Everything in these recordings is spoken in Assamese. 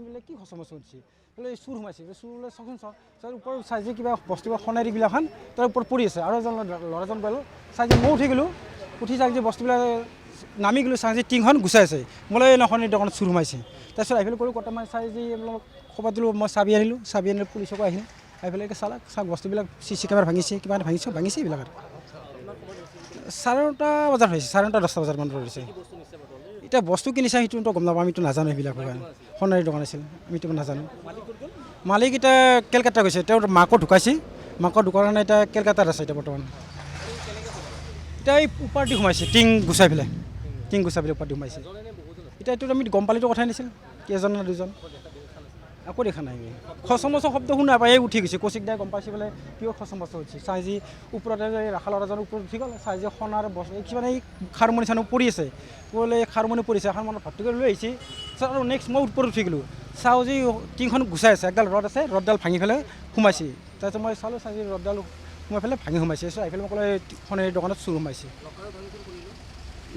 আমি বোলে কি খচমচ হৈছে বোলে চুৰ সোমাইছে চুৰ বোলে চাওকচোন চাওক ওপৰত চাই যে কিবা বস্তু সোণাৰীবিলাকখন তাৰ ওপৰত পৰি আছে আৰু এজন ল'ৰাজন গ'ল চাই যে মই উঠি গ'লোঁ উঠি চাই যে বস্তুবিলাক নামি গ'লোঁ চাই যে টিংখন গুচাই আছে বোলে সোণাৰীৰ দোকানত চুৰ সোমাইছে তাৰপিছত আহি পেলাই ক'লোঁ কটামান চাই যে এইবিলাক খবৰ দিলোঁ মই চাবি আনিলোঁ পুলিচকো আহিলোঁ আহি পেলাই চাওক বস্তুবিলাক চি কেমেৰা ভাঙিছে কিবা ভাঙিছে এইবিলাক আৰু 9:30 বজাত হৈছে 9:30 বজাত মান পৰিছে এতিয়া বস্তু কিনিছে সেইটো গম নাপাওঁ আমিতো নাজানো সেইবিলাক সোণাৰীৰ দোকান আছিল আমিতো নাজানো মালিক এতিয়া কেলকাতা গৈছে তেওঁৰ মাকো ঢুকাইছে মাকৰ ঢুকোৱাৰ কাৰণে এতিয়া কেলকাতাত আছে এতিয়া বৰ্তমান এতিয়া এই ওপৰ দি সোমাইছে টিং গুচাই পেলাই ওপৰ দি সোমাইছে এতিয়া এইটো আমি গম পালিতো কথাই নাছিল কেইজন না দুজন একো দেখা নাই খচমচৰ শব্দ শুনা পাই উঠি গৈছে কৌশিক দাই গম পাইছে বোলে কিয় খচমচ হৈছে চাই যি ওপৰতে ৰাখা ল'ৰাজন ওপৰত উঠি গ'ল চাই যে সোণাৰ বস্তু কিছুমানে এই খাৰমণি চানো পৰি আছে বোলে খাৰমণি পৰিছে খাৰমণি ভাতটো কৰি লৈ আহিছে আৰু নেক্সট মই ওপৰত উঠি গ'লোঁ চাওঁ যে টিংখন গুচাই আছে একডাল ৰদ আছে ৰদডাল ভাঙি পেলাই সোমাইছে তাৰপিছত মই চালোঁ চাই যে ৰদডাল সোমাই পেলাই ভাঙি সোমাইছে আহি পেলাই মই ক'লে সোণাৰীৰ দোকানত চুৰ সোমাইছে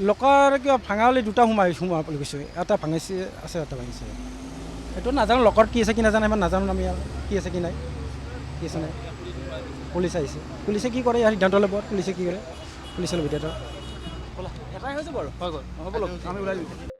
লকাৰ কিবা ভাঙা হ'লে দুটা সোমাবলৈ গৈছোঁ এটা ভাঙিছে আছে এটা ভাঙিছে এইটো নাজানো লকাৰত কি আছে কি নাজানো ইমান নাজানো আমি আৰু কি আছে কি নাই কি আছে নাই পুলিচ আহিছে পুলিচে কি কৰে ইয়াৰ সিদ্ধান্ত ল'ব পুলিচে কি কৰে পুলিচৰ ভিতৰত এটাই হৈছে বাৰু হৈ গ'ল হ'ব আমি ওলাই